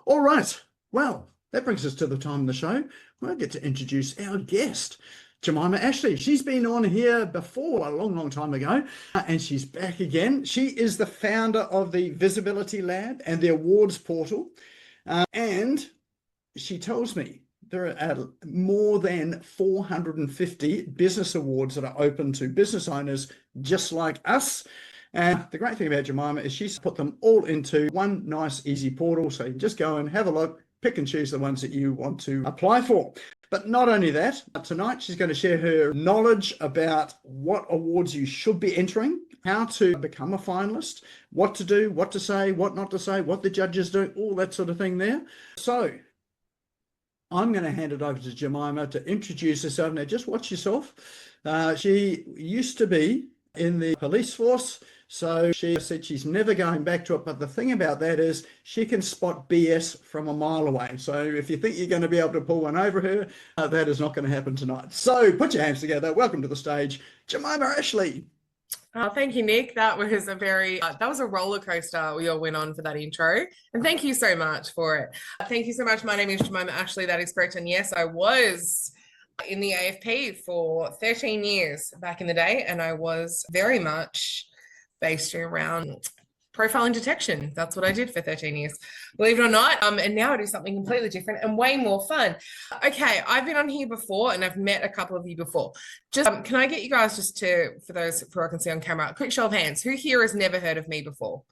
All right. Well, that brings us to the time of the show where I get to introduce our guest, Jemimah Ashleigh. She's been on here before a long, long time ago, and she's back again. She is the founder of the Visibility Lab and the awards portal. And she tells me there are more than 450 business awards that are open to business owners just like us. And the great thing about Jemimah is she's put them all into one nice, easy portal. So you can just go and have a look, pick and choose the ones that you want to apply for. But not only that, tonight she's going to share her knowledge about what awards you should be entering, how to become a finalist, what to do, what to say, what not to say, what the judges do, all that sort of thing there. So I'm going to hand it over to Jemimah to introduce herself. Now, just watch yourself. She used to be in the police force, so she said she's never going back to it. But the thing about that is she can spot BS from a mile away. So if you think you're going to be able to pull one over her, that is not going to happen tonight. So put your hands together. Welcome to the stage, Jemimah Ashleigh. Thank you, Nick. That was a roller coaster we all went on for that intro. And thank you so much for it. Thank you so much. My name is Jemimah Ashleigh. That is correct. And yes, I was in the AFP for 13 years back in the day. And I was very much based around profiling detection. That's what I did for 13 years, believe it or not. And now I do something completely different and way more fun. Okay, I've been on here before and I've met a couple of you before. Just can I get you guys just to, for those who I can see on camera, a quick show of hands. Who here has never heard of me before?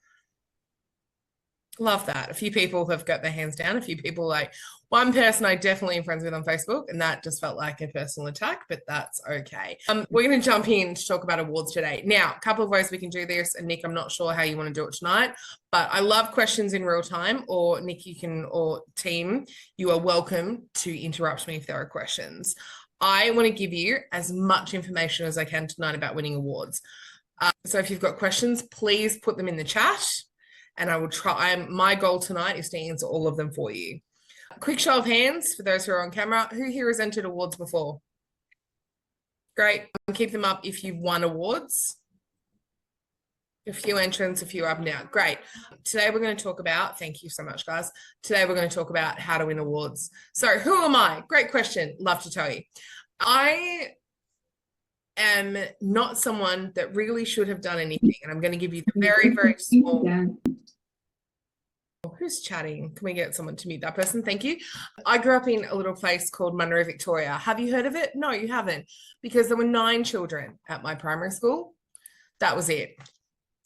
Love that. A few people have got their hands down. A few people, like one person I definitely am friends with on Facebook, and that just felt like a personal attack, but that's okay. We're going to jump in to talk about awards today. Now, a couple of ways we can do this, and Nick, I'm not sure how you want to do it tonight, but I love questions in real time, or Nick, you can, or team, you are welcome to interrupt me if there are questions. I want to give you as much information as I can tonight about winning awards. So if you've got questions, please put them in the chat. And I will try. My goal tonight is to answer all of them for you. A quick show of hands for those who are on camera. Who here has entered awards before? Great. Keep them up if you've won awards. A few entrants, a few up now. Great. Today we're going to talk about, thank you so much, guys. Today we're going to talk about how to win awards. So who am I? Great question. Love to tell you. I am not someone that really should have done anything. And I'm going to give you the very, very small... Who's chatting? Can we get someone to mute that person? Thank you. I grew up in a little place called Munro, Victoria. Have you heard of it? No, you haven't, because there were 9 children at my primary school. That was it.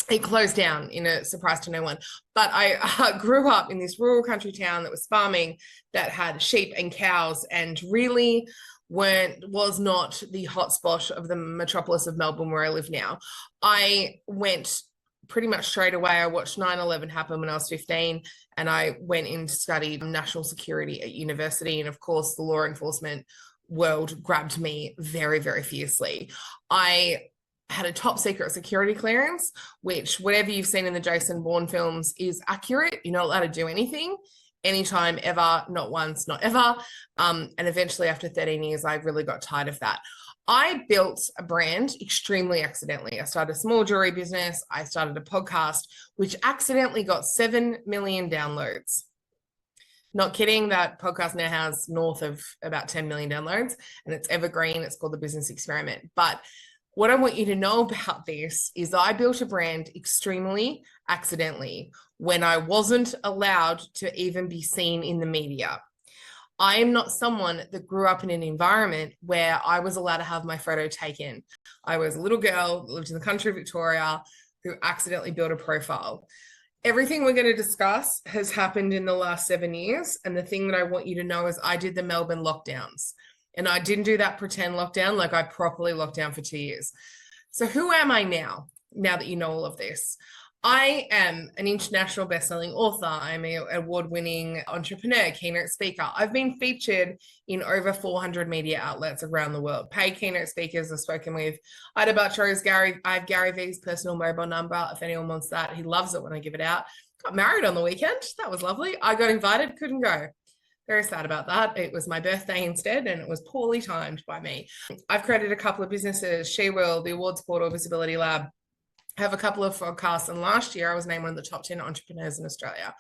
It closed down in a surprise to no one. But I grew up in this rural country town that was farming, that had sheep and cows, and really was not the hotspot of the metropolis of Melbourne where I live now. I went pretty much straight away. I watched 9/11 happen when I was 15, and I went in to study national security at university. And of course, the law enforcement world grabbed me very, very fiercely. I had a top secret security clearance, which whatever you've seen in the Jason Bourne films is accurate. You're not allowed to do anything, anytime, ever, not once, not ever. And eventually after 13 years, I really got tired of that. I built a brand extremely accidentally. I started a small jewelry business. I started a podcast, which accidentally got 7 million downloads. Not kidding, that podcast now has north of about 10 million downloads, and it's evergreen. It's called The Business Experiment. But what I want you to know about this is I built a brand extremely accidentally when I wasn't allowed to even be seen in the media. I am not someone that grew up in an environment where I was allowed to have my photo taken. I was a little girl that lived in the country of Victoria who accidentally built a profile. Everything we're going to discuss has happened in the last 7 years. And the thing that I want you to know is I did the Melbourne lockdowns. And I didn't do that pretend lockdown, like I properly locked down for 2 years. So who am I now that you know all of this? I am an international best-selling author. I'm an award-winning entrepreneur, keynote speaker. I've been featured in over 400 media outlets around the world. Paid keynote speakers I've spoken with. Ida Butcher's Gary. I have Gary V's personal mobile number if anyone wants that. He loves it when I give it out. Got married on the weekend. That was lovely. I got invited, couldn't go. Very sad about that. It was my birthday instead, and it was poorly timed by me. I've created a couple of businesses, She Will, the Awards Portal, Visibility Lab. Have a couple of podcasts, and last year I was named one of the top 10 entrepreneurs in Australia.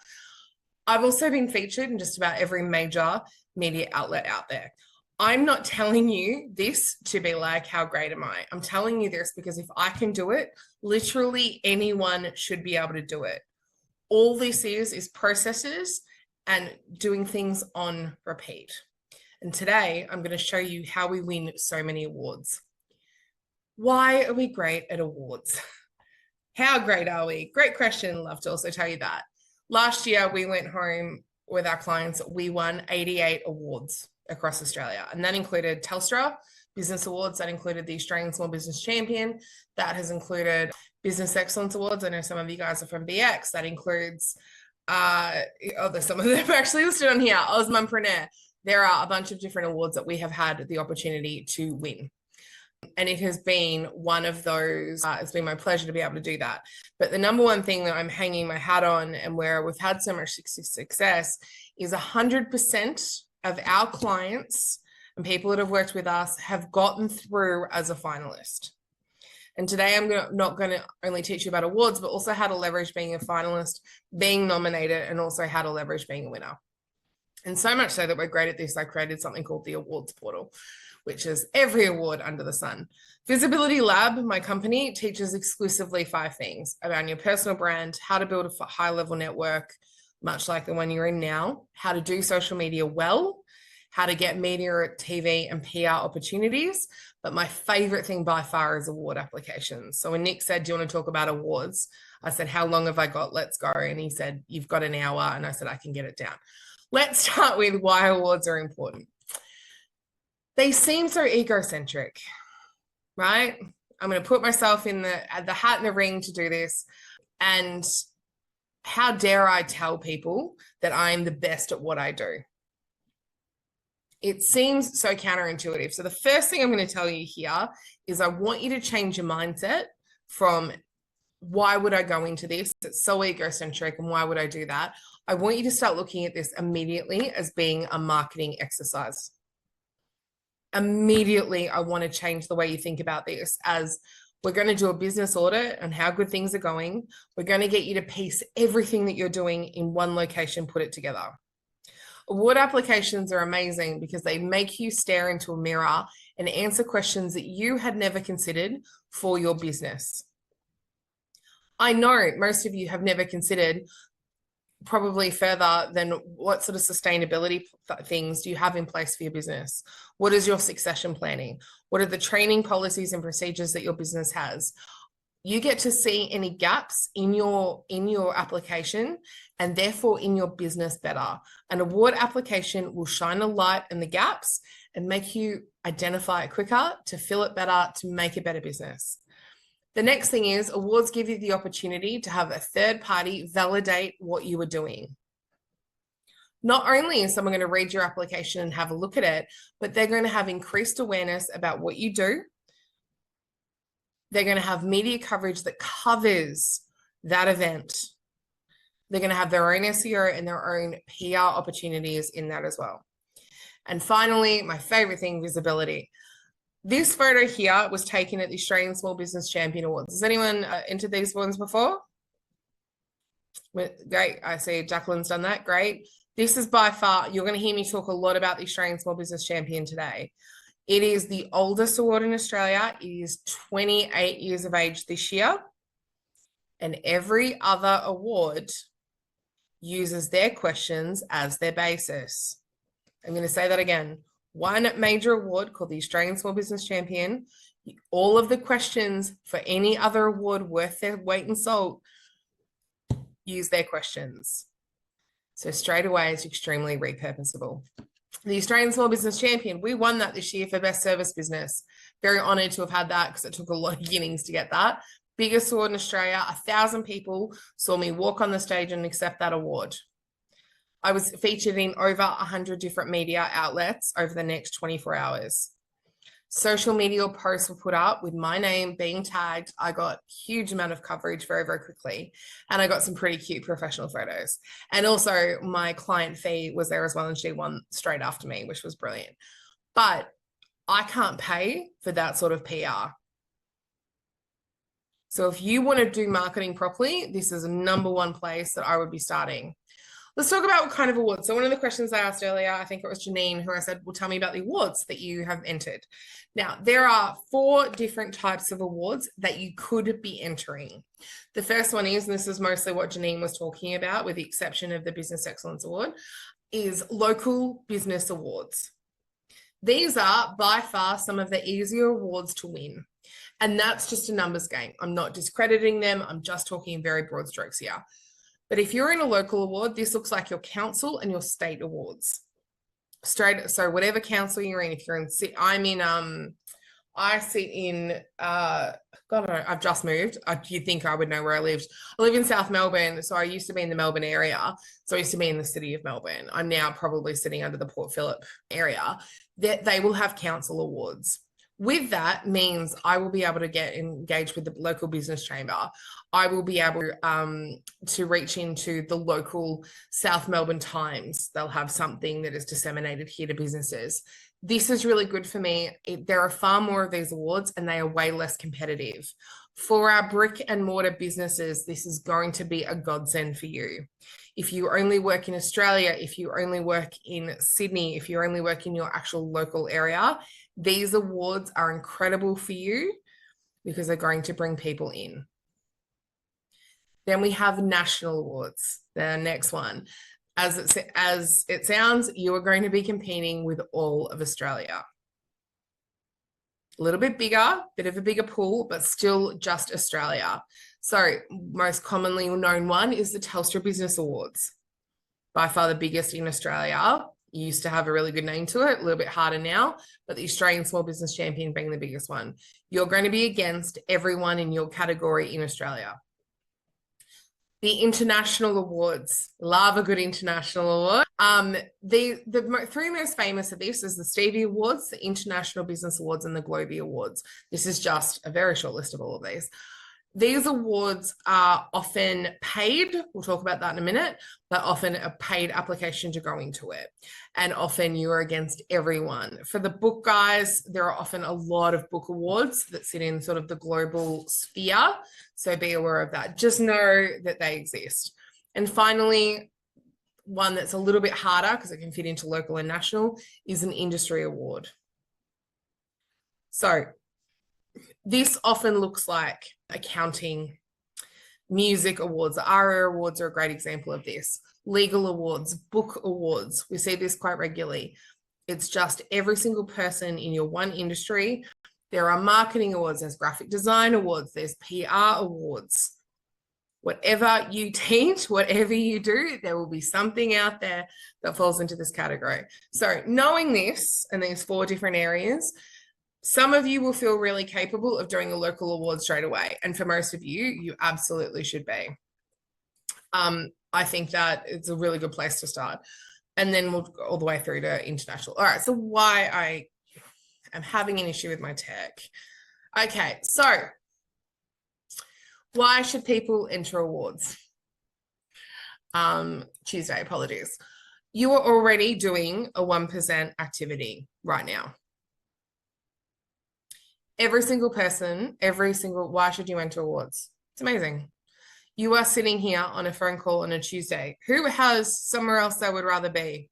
I've also been featured in just about every major media outlet out there. I'm not telling you this to be like, how great am I? I'm telling you this because if I can do it, literally anyone should be able to do it. All this is processes and doing things on repeat. And today I'm going to show you how we win so many awards. Why are we great at awards? How great are we? Great question. Love to also tell you that. Last year, we went home with our clients. We won 88 awards across Australia. And that included Telstra Business Awards. That included the Australian Small Business Champion. That has included Business Excellence Awards. I know some of you guys are from BX. That includes, there's some of them actually listed on here. Osmompreneur. There are a bunch of different awards that we have had the opportunity to win. And it has been one of those, it's been my pleasure to be able to do that. But the number one thing that I'm hanging my hat on and where we've had so much success is 100% of our clients and people that have worked with us have gotten through as a finalist. And today I'm not going to only teach you about awards, but also how to leverage being a finalist, being nominated, and also how to leverage being a winner. And so much so that we're great at this, I created something called the awards portal, which is every award under the sun. Visibility Lab, my company, teaches exclusively 5 things around your personal brand, how to build a high-level network, much like the one you're in now, how to do social media well, how to get media, TV, and PR opportunities. But my favorite thing by far is award applications. So when Nik said, do you want to talk about awards? I said, how long have I got? Let's go. And he said, you've got an hour. And I said, I can get it down. Let's start with why awards are important. They seem so egocentric, right? I'm going to put myself in the hat in the ring to do this. And how dare I tell people that I'm the best at what I do? It seems so counterintuitive. So the first thing I'm going to tell you here is I want you to change your mindset from why would I go into this? It's so egocentric and why would I do that? I want you to start looking at this immediately as being a marketing exercise. Immediately, I want to change the way you think about this as we're going to do a business audit on how good things are going. We're going to get you to piece everything that you're doing in one location, put it together. Award applications are amazing because they make you stare into a mirror and answer questions that you had never considered for your business. I know most of you have never considered probably further than what sort of sustainability things do you have in place for your business? What is your succession planning? What are the training policies and procedures that your business has? You get to see any gaps in your application and therefore in your business better. An award application will shine a light in the gaps and make you identify it quicker, to fill it better, to make a better business. The next thing is awards give you the opportunity to have a third party validate what you are doing. Not only is someone going to read your application and have a look at it, but they're going to have increased awareness about what you do. They're going to have media coverage that covers that event. They're going to have their own SEO and their own PR opportunities in that as well. And finally, my favorite thing, visibility. This photo here was taken at the Australian Small Business Champion Awards. Has anyone entered these ones before? Great. I see Jacqueline's done that. Great. This is by far, you're going to hear me talk a lot about the Australian Small Business Champion today. It is the oldest award in Australia. It is 28 years of age this year. And every other award uses their questions as their basis. I'm going to say that again. One major award called the Australian Small Business Champion, all of the questions for any other award worth their weight in salt use their questions. So straight away, it's extremely repurposable. The Australian Small Business Champion, we won that this year for Best Service Business. Very honoured to have had that because it took a lot of beginnings to get that. Biggest award in Australia, 1,000 people saw me walk on the stage and accept that award. I was featured in over 100 different media outlets over the next 24 hours. Social media posts were put up with my name being tagged. I got a huge amount of coverage very, very quickly. And I got some pretty cute professional photos. And also my client fee was there as well. And she won straight after me, which was brilliant. But I can't pay for that sort of PR. So if you want to do marketing properly, this is a #1 place that I would be starting. Let's talk about what kind of awards. So one of the questions I asked earlier, I think it was Janine, who I said, well, tell me about the awards that you have entered. Now, there are 4 different types of awards that you could be entering. The first one is, and this is mostly what Janine was talking about, with the exception of the Business Excellence Award, is local business awards. These are by far some of the easier awards to win. And that's just a numbers game. I'm not discrediting them. I'm just talking in very broad strokes here. But if you're in a local award, this looks like your council and your state awards. So whatever council you're in, if you're in, I sit in, God, I've just moved. You'd think I would know where I lived. I live in South Melbourne. So I used to be in the Melbourne area. So I used to be in the city of Melbourne. I'm now probably sitting under the Port Phillip area. They will have council awards. With that means I will be able to get engaged with the local business chamber. I will be able to reach into the local South Melbourne Times. They'll have something that is disseminated here to businesses. This is really good for me. There are far more of these awards and they are way less competitive. For our brick and mortar businesses, this is going to be a godsend for you. If you only work in Australia, if you only work in Sydney, if you only work in your actual local area, these awards are incredible for you because they're going to bring people in. Then we have national awards, the next one. As it sounds, you are going to be competing with all of Australia. A little bit bigger, bit of a bigger pool, but still just Australia. So most commonly known one is the Telstra Business Awards. By far the biggest in Australia. It used to have a really good name to it, a little bit harder now, but the Australian Small Business Champion being the biggest one. You're going to be against everyone in your category in Australia. The international awards, love a good international award. The 3 most famous of this is the Stevie Awards, the International Business Awards, and the Globee Awards. This is just a very short list of all of these. These awards are often paid. We'll talk about that in a minute, but often a paid application to go into it. And often you are against everyone. For the book guys, there are often a lot of book awards that sit in sort of the global sphere. So be aware of that. Just know that they exist. And finally, one that's a little bit harder because it can fit into local and national is an industry award. So this often looks like accounting, music awards. The ARIA awards are a great example of this. Legal awards, book awards. We see this quite regularly. It's just every single person in your one industry. There are marketing awards, there's graphic design awards, there's PR awards. Whatever you teach, whatever you do, there will be something out there that falls into this category. So knowing this and these 4 different areas, some of you will feel really capable of doing a local award straight away. And for most of you, you absolutely should be. I think that it's a really good place to start. And then we'll go all the way through to international. All right, so why I am having an issue with my tech. Okay, so why should people enter awards? Tuesday, apologies. You are already doing a 1% activity right now. Every single person, why should you enter awards? It's amazing. You are sitting here on a phone call on a Tuesday. Who has somewhere else they would rather be?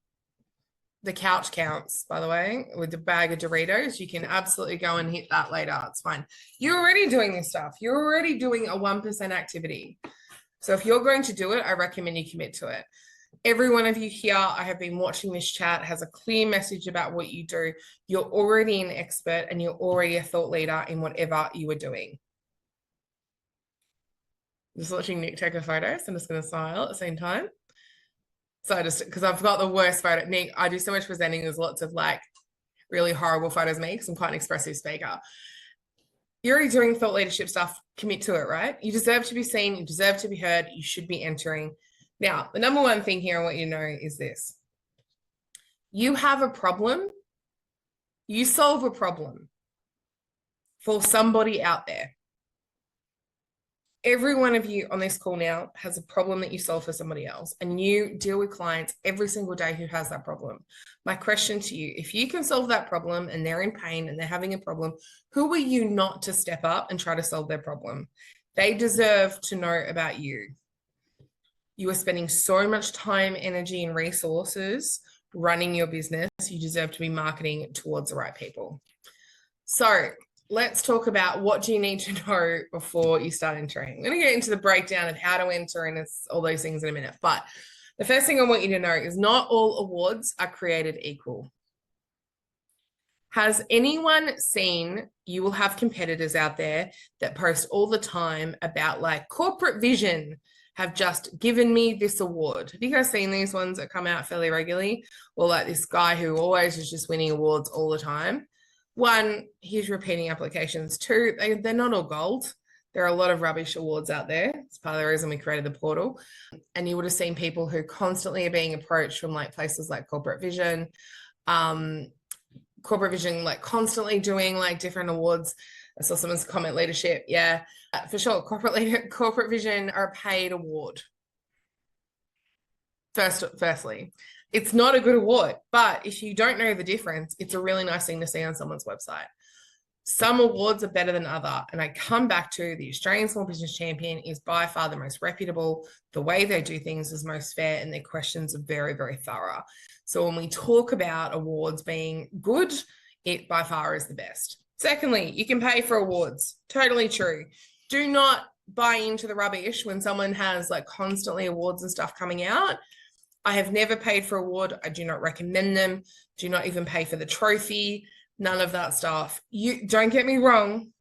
The couch counts, by the way, with the bag of Doritos. You can absolutely go and hit that later. It's fine. You're already doing this stuff. You're already doing a 1% activity. So if you're going to do it, I recommend you commit to it. Every one of you here, I have been watching this chat, has a clear message about what you do. You're already an expert and you're already a thought leader in whatever you are doing. Just watching Nik take a photo, so I'm just going to smile at the same time. So because I've got the worst photo. Nik, I do so much presenting. There's lots of like really horrible photos of me because I'm quite an expressive speaker. You're already doing thought leadership stuff. Commit to it, right? You deserve to be seen. You deserve to be heard. You should be entering. Now, the number one thing here I want you to know is this. You have a problem. You solve a problem for somebody out there. Every one of you on this call now has a problem that you solve for somebody else, and you deal with clients every single day who has that problem. My question to you, if you can solve that problem and they're in pain and they're having a problem, who are you not to step up and try to solve their problem? They deserve to know about you. You are spending so much time, energy, and resources running your business. You deserve to be marketing towards the right people. So let's talk about what do you need to know before you start entering. I'm going to get into the breakdown of how to enter and all those things in a minute. But the first thing I want you to know is not all awards are created equal. Has anyone seen, you will have competitors out there that post all the time about like corporate vision have just given me this award. Have you guys seen these ones that come out fairly regularly? Or like this guy who always is just winning awards all the time. One, he's repeating applications. Two, they're not all gold. There are a lot of rubbish awards out there. It's part of the reason we created the portal. And you would have seen people who constantly are being approached from like places like Corporate Vision, like constantly doing like different awards. I saw someone's comment leadership. Yeah, for sure. Corporate Vision are a paid award. Firstly, it's not a good award, but if you don't know the difference, it's a really nice thing to see on someone's website. Some awards are better than other. And I come back to the Australian Small Business Champion is by far the most reputable. The way they do things is most fair and their questions are very, very thorough. So when we talk about awards being good, it by far is the best. Secondly, you can pay for awards. Totally true. Do not buy into the rubbish when someone has like constantly awards and stuff coming out. I have never paid for award. I do not recommend them. Do not even pay for the trophy. None of that stuff. You don't get me wrong.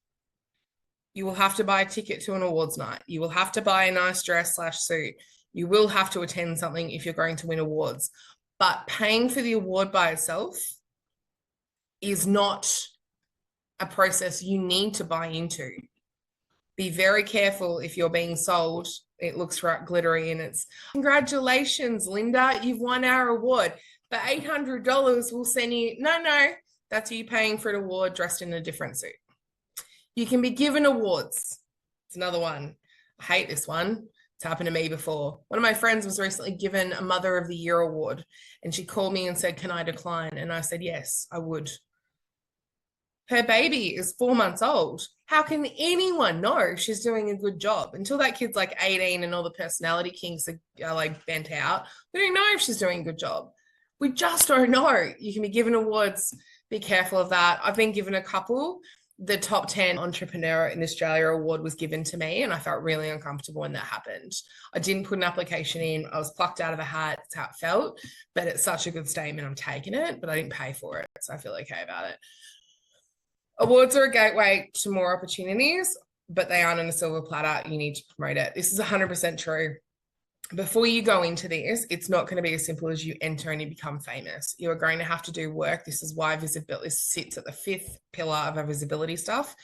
You will have to buy a ticket to an awards night. You will have to buy a nice dress / suit. You will have to attend something if you're going to win awards. But paying for the award by itself is not a process you need to buy into. Be very careful if you're being sold. It looks glittery and it's, congratulations, Linda, you've won our award. For $800, we'll send you, no, that's you paying for an award dressed in a different suit. You can be given awards. It's another one. I hate this one. It's happened to me before. One of my friends was recently given a Mother of the Year award and she called me and said, can I decline? And I said, yes, I would. Her baby is 4 months old. How can anyone know she's doing a good job? Until that kid's like 18 and all the personality kinks are like bent out, we don't know if she's doing a good job. We just don't know. You can be given awards. Be careful of that. I've been given a couple. The top 10 entrepreneur in Australia award was given to me and I felt really uncomfortable when that happened. I didn't put an application in. I was plucked out of a hat. That's how it felt. But it's such a good statement. I'm taking it, but I didn't pay for it. So I feel okay about it. Awards are a gateway to more opportunities, but they aren't on a silver platter. You need to promote it. This is 100% true. Before you go into this, it's not going to be as simple as you enter and you become famous. You are going to have to do work. This is why visibility sits at the 5th pillar of our visibility stuff.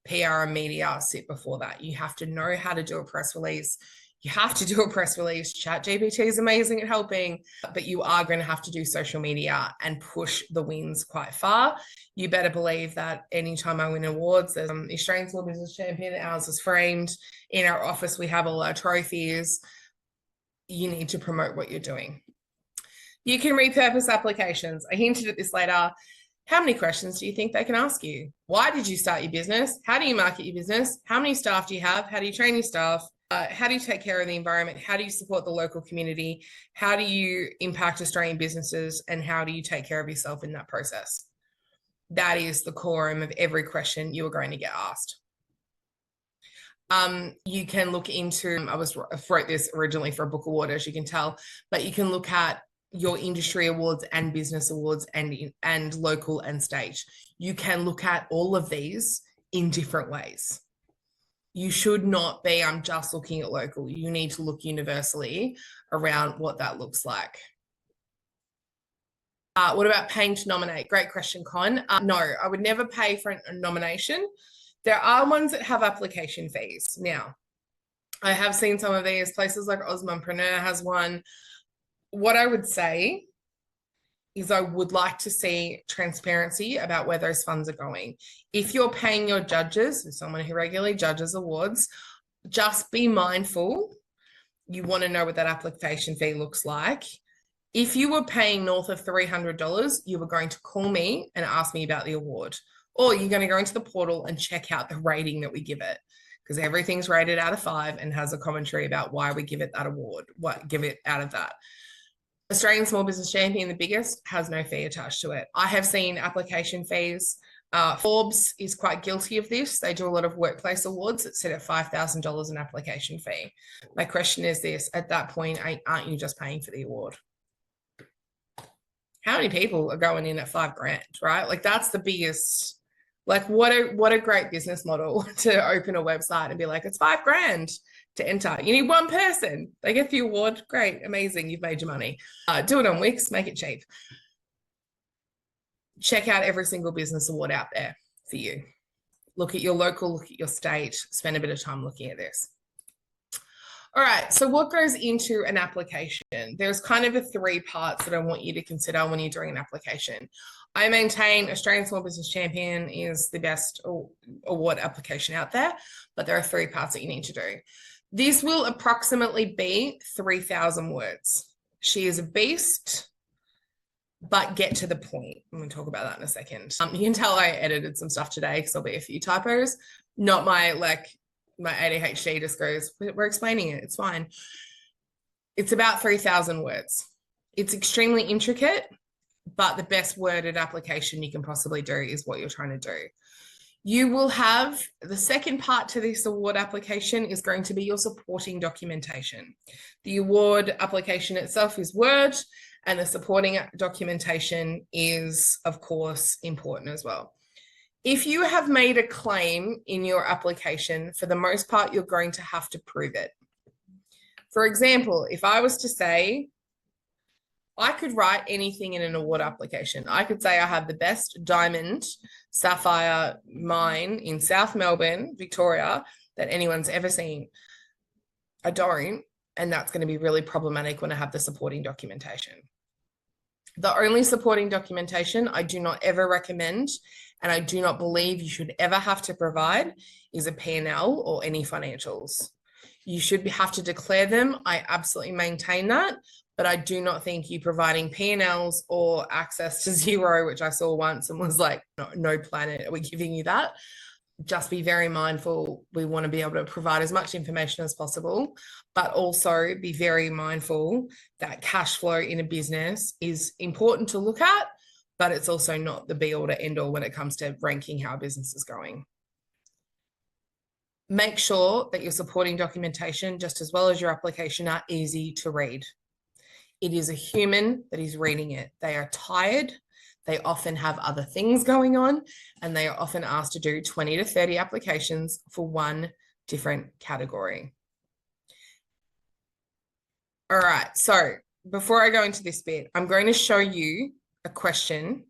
PR and media sit before that. You have to know how to do a press release. You have to do a press release. ChatGPT is amazing at helping, but you are going to have to do social media and push the wins quite far. You better believe that anytime I win awards, there's an Australian Small Business Champion. Ours is framed. In our office, we have all our trophies. You need to promote what you're doing. You can repurpose applications. I hinted at this later. How many questions do you think they can ask you? Why did you start your business? How do you market your business? How many staff do you have? How do you train your staff? How do you take care of the environment? How do you support the local community? How do you impact Australian businesses? And how do you take care of yourself in that process? That is the quorum of every question you are going to get asked. You can look into, I wrote this originally for a book award, as you can tell, but you can look at your industry awards and business awards and local and state. You can look at all of these in different ways. You should not be, I'm just looking at local. You need to look universally around what that looks like. What about paying to nominate? Great question, Con. No, I would never pay for a nomination. There are ones that have application fees. Now, I have seen some of these. Places like Osmompreneur has one. What I would say is I would like to see transparency about where those funds are going. If you're paying your judges, someone who regularly judges awards, just be mindful. You want to know what that application fee looks like. If you were paying north of $300, you were going to call me and ask me about the award. Or you're going to go into the portal and check out the rating that we give it. because everything's rated out of 5 and has a commentary about why we give it that award, what give it out of that. Australian Small Business Champion, the biggest, has no fee attached to it. I have seen application fees. Forbes is quite guilty of this. They do a lot of workplace awards that sit at $5,000 an application fee. My question is this, at that point, aren't you just paying for the award? How many people are going in at $5,000, right? Like that's the biggest, like what a great business model to open a website and be like, it's $5,000 to enter. You need one person. They get the award. Great, amazing. You've made your money. Do it on Wix, make it cheap. Check out every single business award out there for you. Look at your local, look at your state, spend a bit of time looking at this. All right, so what goes into an application? There's kind of 3 parts that I want you to consider when you're doing an application. I maintain Australian Small Business Champion is the best award application out there, but there are 3 parts that you need to do. This will approximately be 3,000 words. She is a beast, but get to the point. I'm going to talk about that in a second. You can tell I edited some stuff today because there'll be a few typos. Not my ADHD just goes, we're explaining it. It's fine. It's about 3,000 words. It's extremely intricate, but the best worded application you can possibly do is what you're trying to do. You will have the second part to this award application is going to be your supporting documentation. The award application itself is Word, and the supporting documentation is, of course, important as well. If you have made a claim in your application, for the most part, you're going to have to prove it. For example, if I was to say, I could write anything in an award application. I could say I have the best diamond sapphire mine in South Melbourne, Victoria, that anyone's ever seen. I don't, and that's going to be really problematic when I have the supporting documentation. The only supporting documentation I do not ever recommend, and I do not believe you should ever have to provide, is a P&L or any financials. You should have to declare them. I absolutely maintain that, but I do not think you providing P&Ls or access to Xero, which I saw once and was like, no planet, are we giving you that? Just be very mindful. We want to be able to provide as much information as possible, but also be very mindful that cash flow in a business is important to look at, but it's also not the be all to end all when it comes to ranking how a business is going. Make sure that your supporting documentation, just as well as your application, are easy to read. It is a human that is reading it. They are tired. They often have other things going on, and they are often asked to do 20 to 30 applications for one different category. All right, so before I go into this bit, I'm going to show you a question.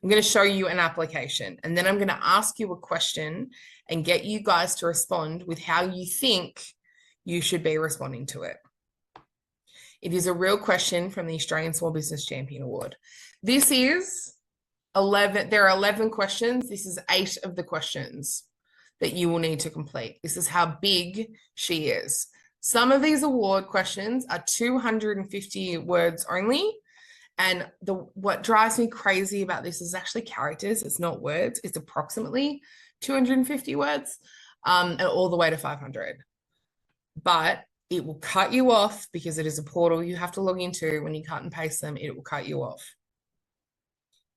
I'm going to show you an application, and then I'm going to ask you a question and get you guys to respond with how you think you should be responding to it. It is a real question from the Australian Small Business Champion Award. This is 11, there are 11 questions. This is 8 of the questions that you will need to complete. This is how big she is. Some of these award questions are 250 words only. And what drives me crazy about this is actually characters. It's not words. It's approximately 250 words and all the way to 500. But it will cut you off because it is a portal you have to log into. When you cut and paste them, it will cut you off.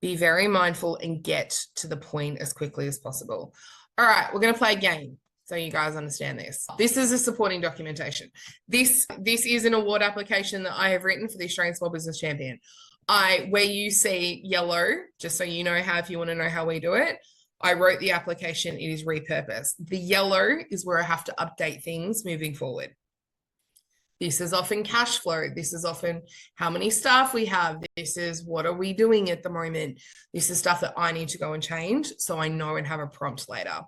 Be very mindful and get to the point as quickly as possible. All right, we're going to play a game so you guys understand this. This is a supporting documentation. This is an award application that I have written for the Australian Small Business Champion. Where you see yellow, just so you know how, if you want to know how we do it, I wrote the application, it is repurposed. The yellow is where I have to update things moving forward. This is often cash flow. This is often how many staff we have. This is what are we doing at the moment. This is stuff that I need to go and change so I know and have a prompt later.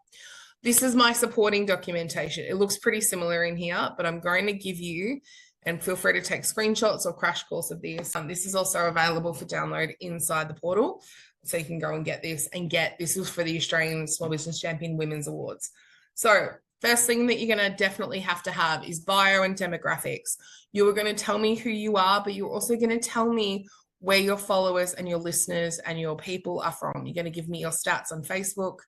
This is my supporting documentation. It looks pretty similar in here, but I'm going to give you, and feel free to take screenshots or crash course of this. This is also available for download inside the portal. So you can go and get this this is for the Australian Small Business Champion Women's Awards. So first thing that you're going to definitely have to have is bio and demographics. You are going to tell me who you are, but you're also going to tell me where your followers and your listeners and your people are from. You're going to give me your stats on Facebook,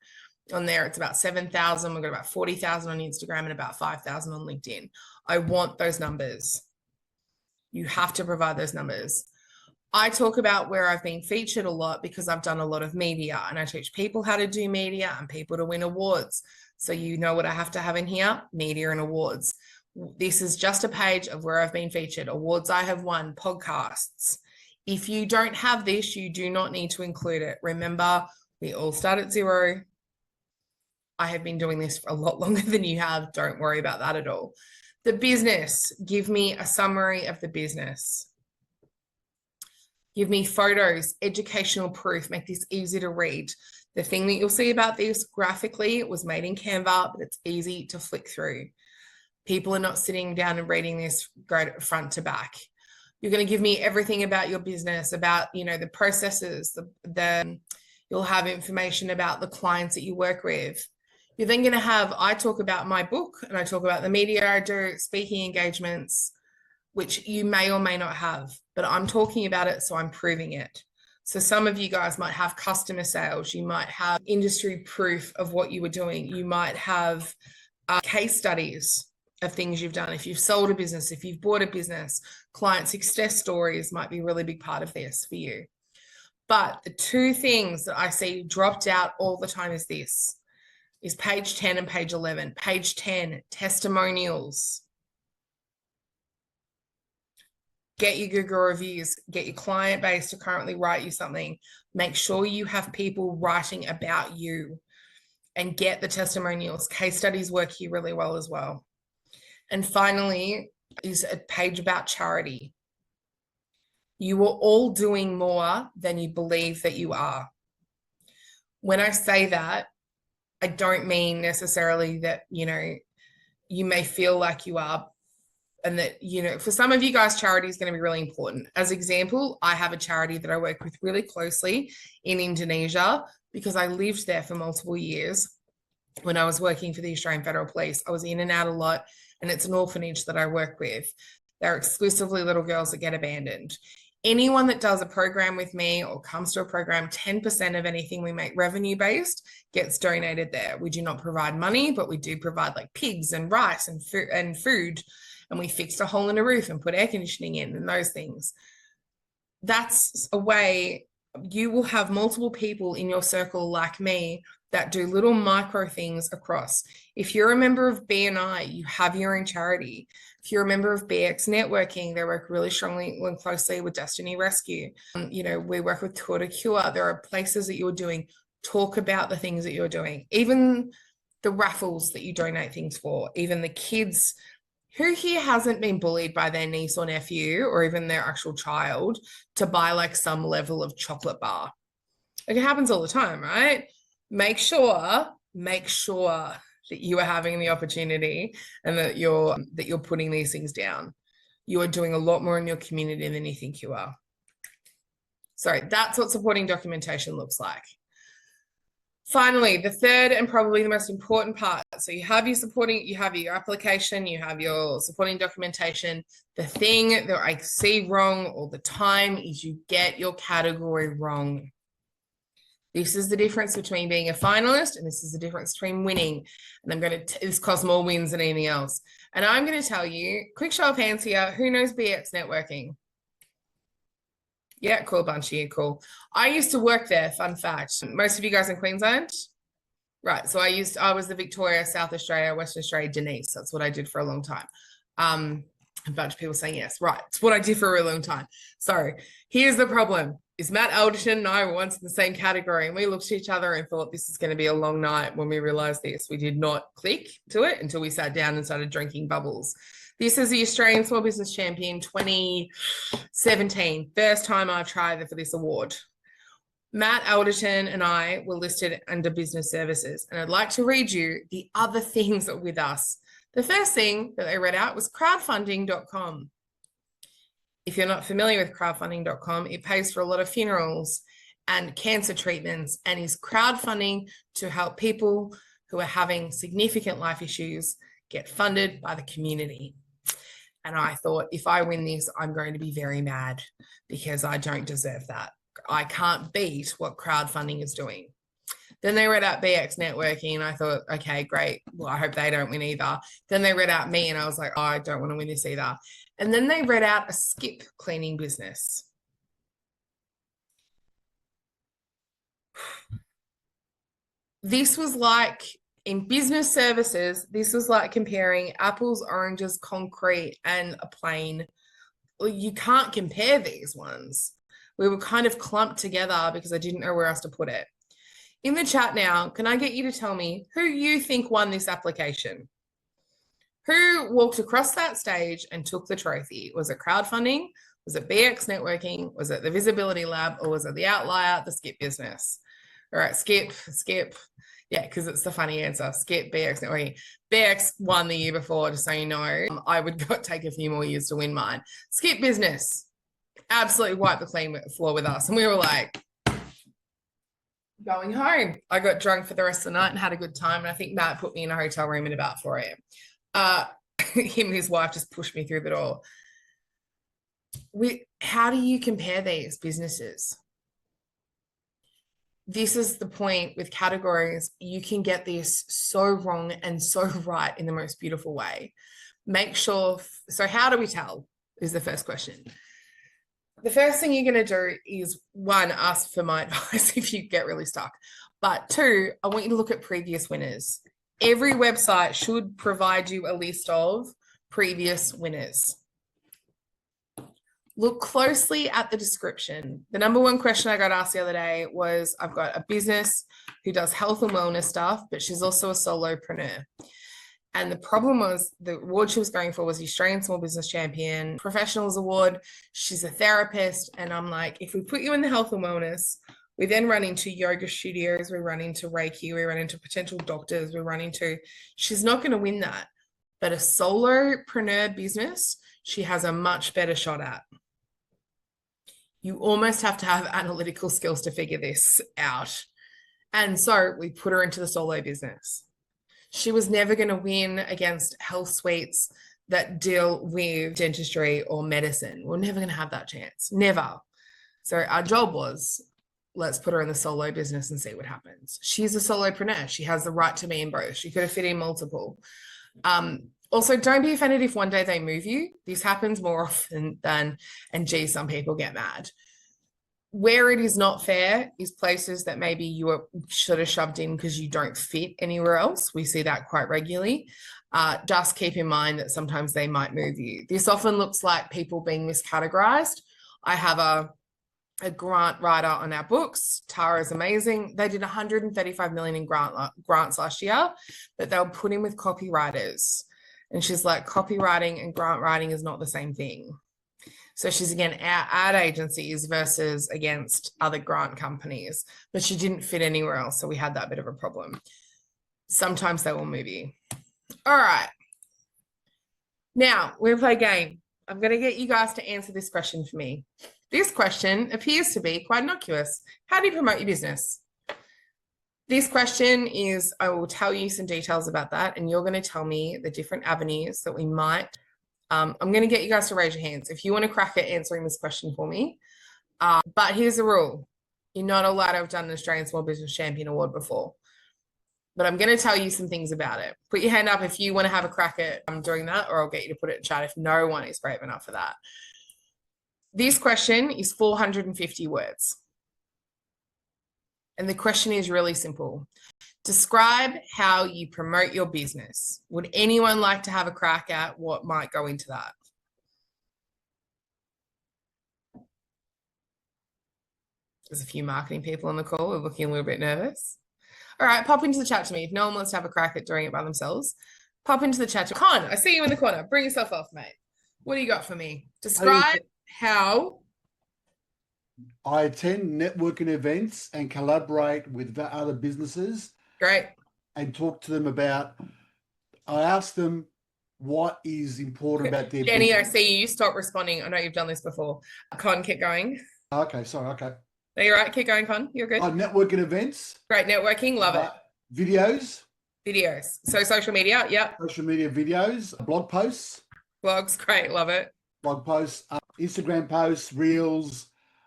On there, it's about 7,000. We've got about 40,000 on Instagram and about 5,000 on LinkedIn. I want those numbers. You have to provide those numbers. I talk about where I've been featured a lot because I've done a lot of media, and I teach people how to do media and people to win awards. So you know what I have to have in here? Media and awards. This is just a page of where I've been featured, awards I have won, podcasts. If you don't have this, you do not need to include it. Remember, we all start at zero. I have been doing this for a lot longer than you have. Don't worry about that at all. The business, give me a summary of the business. Give me photos, educational proof, make this easy to read. The thing that you'll see about this graphically, it was made in Canva, but it's easy to flick through. People are not sitting down and reading this front to back. You're going to give me everything about your business, about, you know, the processes, you'll have information about the clients that you work with. You're then going to have, I talk about my book and I talk about the media I do, speaking engagements, which you may or may not have, but I'm talking about it, so I'm proving it. So some of you guys might have customer sales. You might have industry proof of what you were doing. You might have case studies of things you've done. If you've sold a business, if you've bought a business, client success stories might be a really big part of this for you. But the two things that I see dropped out all the time is page 10 and page 11. Page 10, testimonials. Get your Google reviews, get your client base to currently write you something. Make sure you have people writing about you and get the testimonials. Case studies work here really well as well. And finally is a page about charity. You are all doing more than you believe that you are. When I say that, I don't mean necessarily that, you know, you may feel like you are, and that, you know, for some of you guys, charity is going to be really important. As example, I have a charity that I work with really closely in Indonesia because I lived there for multiple years. When I was working for the Australian Federal Police, I was in and out a lot, and it's an orphanage that I work with. They're exclusively little girls that get abandoned. Anyone that does a program with me or comes to a program, 10% of anything we make revenue-based gets donated there. We do not provide money, but we do provide like pigs and rice and food. And we fixed a hole in a roof and put air conditioning in and those things. That's a way you will have multiple people in your circle like me that do little micro things across. If you're a member of BNI, you have your own charity. If you're a member of BX Networking, they work really strongly and closely with Destiny Rescue. You know, we work with Tour to Cure. There are places that you're doing. Talk about the things that you're doing. Even the raffles that you donate things for, even the kids. Who here hasn't been bullied by their niece or nephew or even their actual child to buy like some level of chocolate bar? Like, it happens all the time, right? Make sure that you are having the opportunity and that you're putting these things down. You are doing a lot more in your community than you think you are. So that's what supporting documentation looks like. Finally, the third and probably the most important part. So you have your application, you have your supporting documentation. The thing that I see wrong all the time is you get your category wrong. This is the difference between being a finalist, and this is the difference between winning. And this costs more wins than anything else. And I'm going to tell you, quick show of hands here, who knows BX Networking? Yeah, cool bunch here, cool. I used to work there, fun fact. Most of you guys in Queensland? Right, so I was the Victoria, South Australia, Western Australia, Denise. That's what I did for a long time. A bunch of people saying yes. Right, it's what I did for a really long time. So here's the problem. Is Matt Alderton and I were once in the same category, and we looked at each other and thought this is going to be a long night when we realised this. We did not click to it until we sat down and started drinking bubbles. This is the Australian Small Business Champion 2017. First time I've tried for this award. Matt Alderton and I were listed under business services. And I'd like to read you the other things that were with us. The first thing that they read out was crowdfunding.com. If you're not familiar with crowdfunding.com, it pays for a lot of funerals and cancer treatments and is crowdfunding to help people who are having significant life issues get funded by the community. And I thought, if I win this, I'm going to be very mad because I don't deserve that. I can't beat what crowdfunding is doing. Then they read out BX networking, and I thought, okay, great. Well, I hope they don't win either. Then they read out me, and I was like, oh, I don't want to win this either. And then they read out a skip cleaning business. This was like, in business services, this was like comparing apples, oranges, concrete, and a plane. Well, you can't compare these ones. We were kind of clumped together because I didn't know where else to put it. In the chat now, can I get you to tell me who you think won this application? Who walked across that stage and took the trophy? Was it crowdfunding? Was it BX networking? Was it the Visibility Lab? Or was it the outlier, the skip business? All right, skip. Yeah, because it's the funny answer. Skip, BX networking. BX won the year before, just so you know. I would take a few more years to win mine. Skip business. Absolutely wiped the clean floor with us. And we were like, going home. I got drunk for the rest of the night and had a good time. And I think Matt put me in a hotel room at about 4 a.m. Him and his wife just pushed me through the door. How do you compare these businesses? This is the point with categories. You can get this so wrong and so right in the most beautiful way. Make sure. So how do we tell is the first question. The first thing you're going to do is, one, ask for my advice if you get really stuck. But two, I want you to look at previous winners. Every website should provide you a list of previous winners. Look closely at the description. The number one question I got asked the other day was, I've got a business who does health and wellness stuff, but she's also a solopreneur. And the problem was the award she was going for was the Australian Small Business Champion Professionals Award. She's a therapist. And I'm like, if we put you in the health and wellness, we then run into yoga studios, we run into Reiki, we run into potential doctors, we run into, she's not going to win that. But a solopreneur business, she has a much better shot at. You almost have to have analytical skills to figure this out. And so we put her into the solo business. She was never going to win against health suites that deal with dentistry or medicine. We're never going to have that chance. Never. So our job was, let's put her in the solo business and see what happens. She's a solopreneur. She has the right to be in both. She could have fit in multiple. Also, don't be offended if one day they move you. This happens more often than, and gee, some people get mad. Where it is not fair is places that maybe you should have shoved in because you don't fit anywhere else. We see that quite regularly. Just keep in mind that sometimes they might move you. This often looks like people being miscategorized. I have a grant writer on our books. Tara is amazing. They did 135 million in grants last year, but they'll put in with copywriters. And she's like, copywriting and grant writing is not the same thing. So she's, again, our ad agencies versus against other grant companies, but she didn't fit anywhere else. So we had that bit of a problem. Sometimes they will move you. All right. Now we're going to play a game. I'm going to get you guys to answer this question for me. This question appears to be quite innocuous. How do you promote your business? This question is, I will tell you some details about that, and you're going to tell me the different avenues that we might. I'm going to get you guys to raise your hands if you want to crack at answering this question for me. But here's the rule. You're not allowed to have done an Australian Small Business Champion Award before. But I'm going to tell you some things about it. Put your hand up if you want to have a crack at doing that, or I'll get you to put it in chat if no one is brave enough for that. This question is 450 words. And the question is really simple. Describe how you promote your business. Would anyone like to have a crack at what might go into that? There's a few marketing people on the call who are looking a little bit nervous. All right, pop into the chat to me. If no one wants to have a crack at doing it by themselves, pop into the chat. Con, I see you in the corner. Bring yourself off, mate. What do you got for me? Describe how... I attend networking events and collaborate with other businesses. Great. And talk to them about, I ask them what is important about their Jenny, business. I see you. Stop responding. I know you've done this before. Con, keep going. Okay, sorry, okay. No, you're right. Keep going, Con. You're good. Networking events. Great networking. Love it. Videos. Videos. So social media. Yep. Social media videos. Blog posts. Blogs. Great. Love it. Blog posts. Instagram posts. Reels.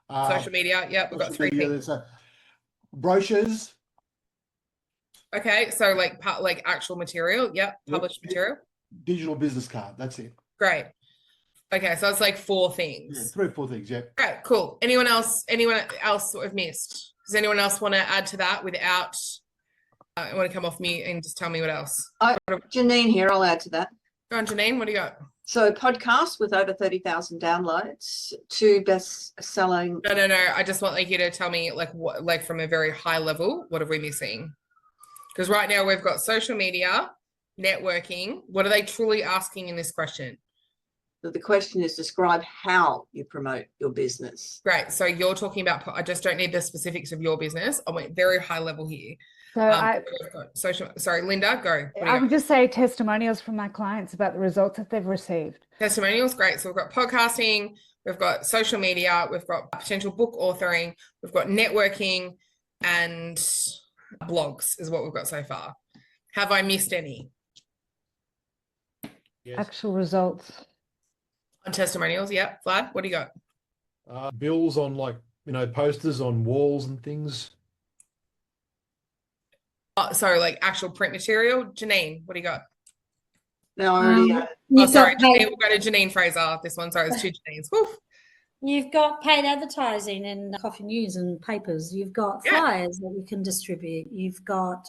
Social media. Yep. We've got 3 things. Brochures. Okay, so like actual material. Yep, published material. Digital business card. That's it. Great. Okay, so it's like 4 Yeah, things. 3 or 4 things. Yeah. Great, cool. Anyone else that we've missed? Does anyone else want to add to that without I want to come off mute and just tell me what else? Janine here, I'll add to that. Go on, Janine, what do you got? So podcast with over 30,000 downloads, 2 best-selling. No. I just want you to tell me what, from a very high level, what are we missing? Because right now we've got social media, networking. What are they truly asking in this question? The question is describe how you promote your business. Great. So you're talking about, I just don't need the specifics of your business. I went very high level here. So sorry, Linda, go. I would just say testimonials from my clients about the results that they've received. Testimonials, great. So we've got podcasting, we've got social media, we've got potential book authoring, we've got networking, and blogs is what we've got so far. Have I missed any? Yes. Actual results. On testimonials, yeah. Vlad, what do you got? Bills on posters on walls and things. So actual print material. Janine, what do you got? Now, I already Sorry, Janine, we'll go to Janine Fraser. This one, sorry, it's 2 Janines. Woo. You've got paid advertising in coffee news and papers. You've got flyers that you can distribute. You've got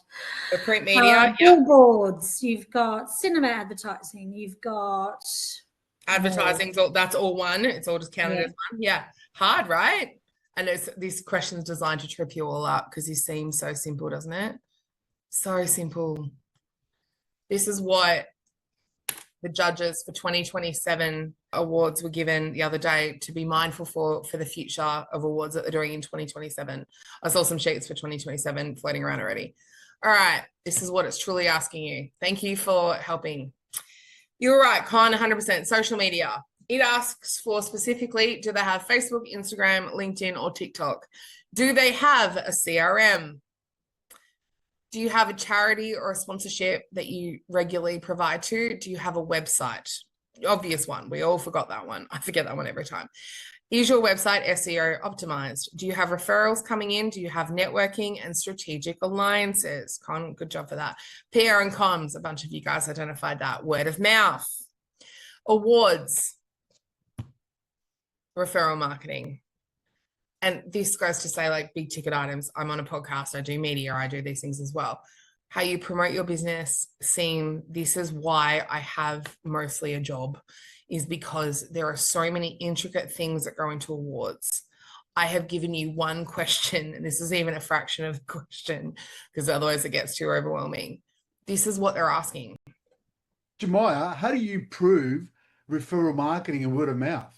the print media, billboards. You've got cinema advertising. You've got advertising. That's all one. It's all just counted as one. Yeah, hard, right? And this question's designed to trip you all up because you seem so simple, doesn't it? So simple. This is what the judges for 2027 awards were given the other day to be mindful for the future of awards that they're doing in 2027. I saw some sheets for 2027 floating around already. All right, this is what it's truly asking you. Thank you for helping. You're right, Con, 100%. Social media. It asks for specifically, do they have Facebook, Instagram, LinkedIn, or TikTok? Do they have a CRM? Do you have a charity or a sponsorship that you regularly provide to? Do you have a website? Obvious one. We all forgot that one. I forget that one every time. Is your website SEO optimized? Do you have referrals coming in? Do you have networking and strategic alliances? Con, good job for that. PR and comms, a bunch of you guys identified that. Word of mouth. Awards. Referral marketing. And this goes to say big ticket items. I'm on a podcast, I do media, I do these things as well. How you promote your business, this is why I have mostly a job, is because there are so many intricate things that go into awards. I have given you one question, and this is even a fraction of the question, because otherwise it gets too overwhelming. This is what they're asking. Jemimah, how do you prove referral marketing and word of mouth?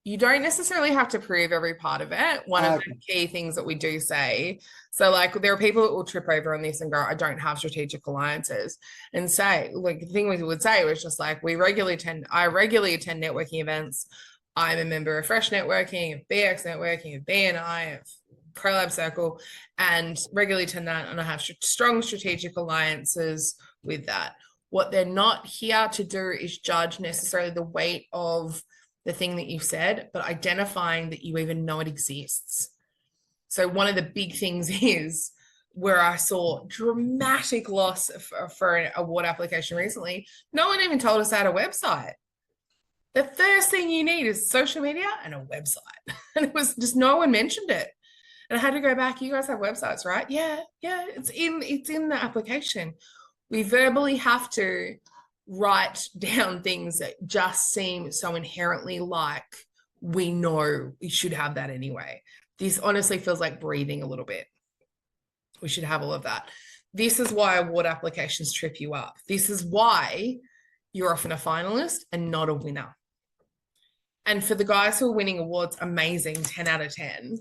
You don't necessarily have to prove every part of it. One of the key things that we do say, so there are people that will trip over on this and go, I don't have strategic alliances, and say, the thing we would say was just I regularly attend networking events. I'm a member of Fresh Networking, of BX Networking, of BNI, of ProLab Circle, and regularly attend that, and I have strong strategic alliances with that. What they're not here to do is judge necessarily the weight of the thing that you've said, but identifying that you even know it exists. So one of the big things is where I saw dramatic loss for an award application recently. No one even told us I had a website. The first thing you need is social media and a website. And it was just no one mentioned it. And I had to go back. You guys have websites, right? Yeah, it's in the application. We verbally have to write down things that just seem so inherently we know we should have that anyway. This honestly feels like breathing a little bit. We should have all of that. This is why award applications trip you up. This is why you're often a finalist and not a winner. And for the guys who are winning awards, amazing, 10 out of 10.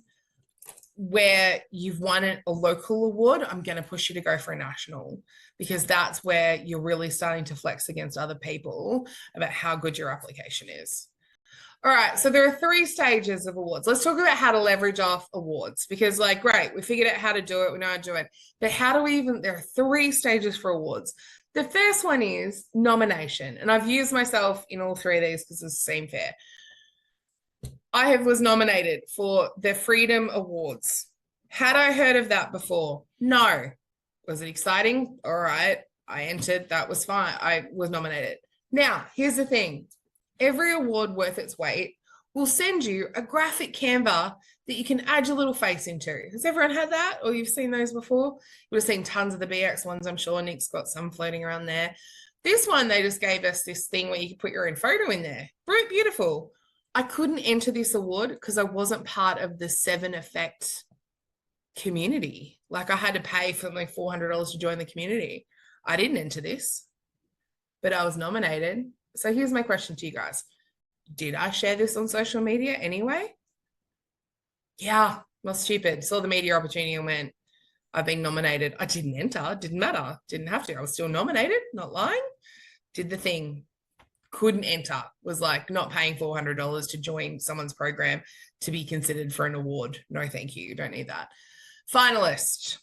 Where you've won a local award, I'm going to push you to go for a national, because that's where you're really starting to flex against other people about how good your application is. All right, so there are 3 stages of awards. Let's talk about how to leverage off awards, because great, we figured out how to do it, we know how to do it, but how do we there are 3 stages for awards. The first one is nomination, and I've used myself in all 3 of these because it's the same fair. I was nominated for the Freedom Awards. Had I heard of that before? No. Was it exciting? All right. I entered. That was fine. I was nominated. Now, here's the thing. Every award worth its weight will send you a graphic Canva that you can add your little face into. Has everyone had that? Or you've seen those before? You would have seen tons of the BX ones. I'm sure Nick's got some floating around there. This one, they just gave us this thing where you could put your own photo in there. Beautiful. I couldn't enter this award because I wasn't part of the 7 Effect community. Like, I had to pay for like $400 to join the community. I didn't enter this, but I was nominated. So here's my question to you guys. Did I share this on social media anyway? Yeah, not stupid. Saw the media opportunity and went, I've been nominated. I didn't enter. Didn't matter. Didn't have to. I was still nominated. Not lying. Did the thing. Couldn't enter. Was like not paying $400 to join someone's program to be considered for an award. No, thank you. You don't need that. Finalist.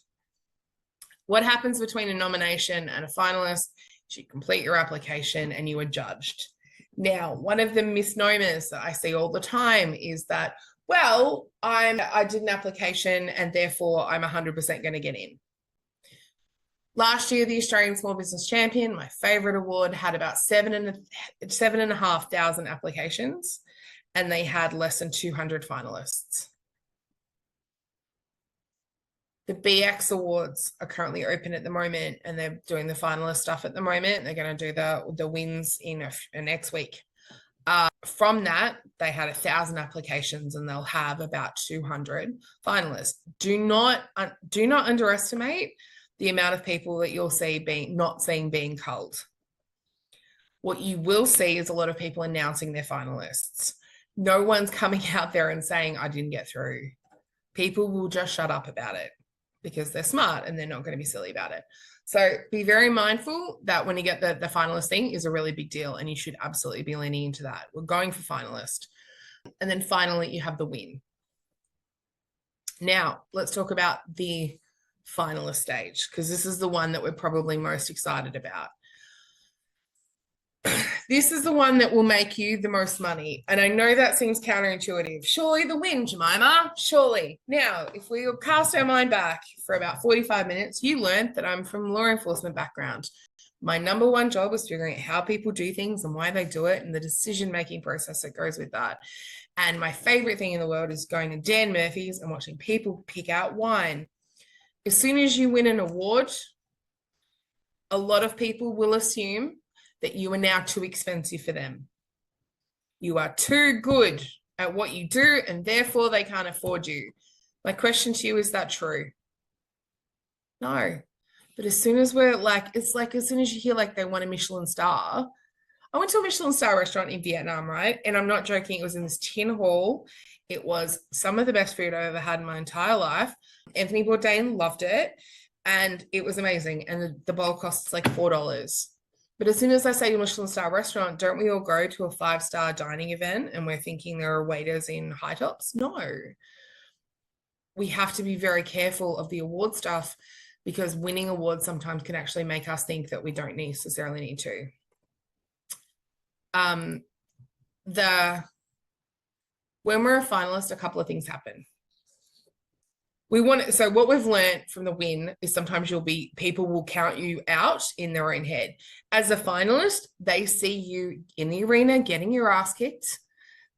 What happens between a nomination and a finalist? You complete your application and you are judged. Now, one of the misnomers that I see all the time is that, well, I did an application and therefore I'm 100% going to get in. Last year, the Australian Small Business Champion, my favorite award, had about 7,500 applications, and they had less than 200 finalists. The BX Awards are currently open at the moment, and they're doing the finalist stuff at the moment. They're going to do the wins in next week. From that, they had 1,000 applications, and they'll have about 200 finalists. Do not underestimate the amount of people that you'll see being culled. What you will see is a lot of people announcing their finalists. No one's coming out there and saying, I didn't get through. People will just shut up about it because they're smart and they're not going to be silly about it. So be very mindful that when you get the finalist thing is a really big deal, and you should absolutely be leaning into that. We're going for finalist. And then finally, you have the win. Now, let's talk about the finalist stage, because this is the one that we're probably most excited about. This is the one that will make you the most money. And I know that seems counterintuitive. Surely the win, Jemimah, surely. Now, if we cast our mind back for about 45 minutes, you learned that I'm from law enforcement background. My number one job was figuring out how people do things and why they do it and the decision-making process that goes with that. And my favorite thing in the world is going to Dan Murphy's and watching people pick out wine. As soon as you win an award, a lot of people will assume that you are now too expensive for them. You are too good at what you do, and therefore they can't afford you. My question to you, is that true? No. But as soon as it's like as soon as you hear like they won a Michelin star. I went to a Michelin star restaurant in Vietnam, right? And I'm not joking. It was in this tin hall. It was some of the best food I've ever had in my entire life. Anthony Bourdain loved it, and it was amazing. And the bowl costs like $4. But as soon as I say a Michelin star restaurant, don't we all go to a 5-star dining event and we're thinking there are waiters in high tops? No. We have to be very careful of the award stuff, because winning awards sometimes can actually make us think that we don't necessarily need to. When we're a finalist, a couple of things happen. So what we've learned from the win is sometimes people will count you out in their own head. As a finalist, they see you in the arena getting your ass kicked,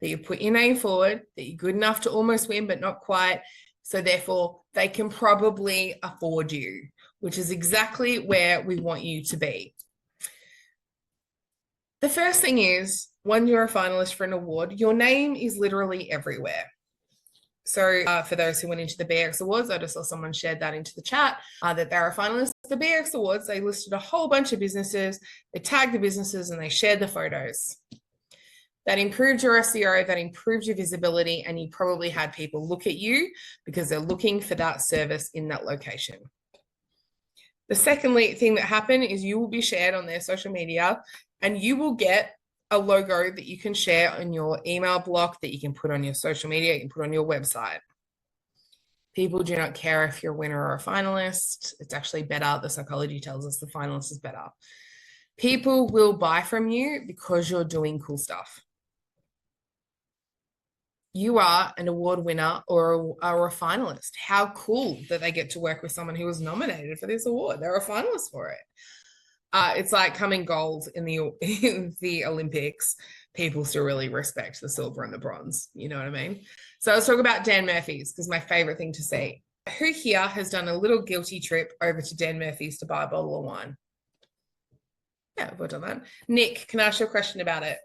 that you put your name forward, that you're good enough to almost win, but not quite. So therefore, they can probably afford you, which is exactly where we want you to be. The first thing is, when you're a finalist for an award, your name is literally everywhere. So for those who went into the BX Awards, I just saw someone shared that into the chat, that they're a finalist. The BX Awards, they listed a whole bunch of businesses, they tagged the businesses, and they shared the photos. That improved your SEO, that improved your visibility, and you probably had people look at you because they're looking for that service in that location. The second thing that happened is you will be shared on their social media, and you will get a logo that you can share on your email block, that you can put on your social media, you can put on your website. People do not care if you're a winner or a finalist. It's actually better. The psychology tells us the finalist is better. People will buy from you because you're doing cool stuff. you are an award winner or a finalist. How cool that they get to work with someone who was nominated for this award. They're a finalist for it. It's like coming gold in the Olympics. People still really respect the silver and the bronze. You know what I mean? So let's talk about Dan Murphy's, because my favorite thing to see. Who here has done a little guilty trip over to Dan Murphy's to buy a bottle of wine? Yeah, we've done that. Nick, can I ask you a question about it?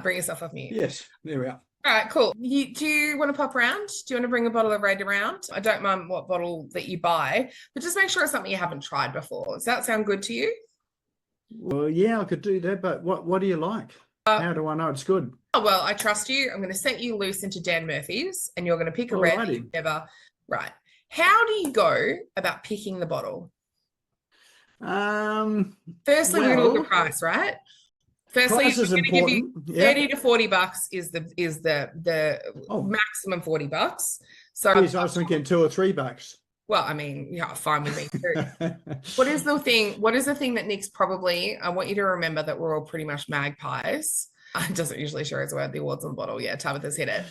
Bring yourself off mute. Yes, there we are. All right, cool. Do you want to pop around? Do you want to bring a bottle of red around? I don't mind what bottle that you buy, but just make sure it's something you haven't tried before. Does that sound good to you? Well, yeah, I could do that, but what do you like? How do I know it's good? Oh, well, I trust you. I'm going to set you loose into Dan Murphy's, and you're going to pick a red that you've never. Right. How do you go about picking the bottle? Firstly, we're going to look at price, right? Firstly, price is we're going to give you $30 to $40 is the maximum $40. So I was thinking $2 or $3. Well, I mean, yeah, fine with me too. What is the thing that Nick's probably, I want you to remember that we're all pretty much magpies. It doesn't usually show us where the awards on the bottle. Yeah, Tabitha's hit it.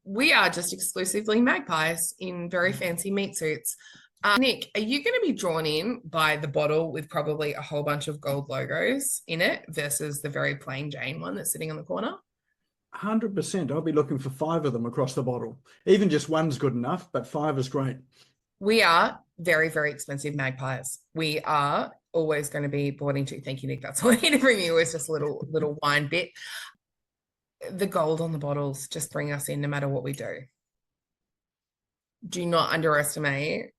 We are just exclusively magpies in very fancy meat suits. Nick, are you going to be drawn in by the bottle with probably a whole bunch of gold logos in it versus the very plain Jane one that's sitting on the corner? 100%. I'll be looking for 5 of them across the bottle. Even just one's good enough, but 5 is great. We are very, very expensive magpies. We are always going to be bought into. Thank you, Nick. That's all I need to bring you. It's just a little wine bit. The gold on the bottles just bring us in no matter what we do. Do not underestimate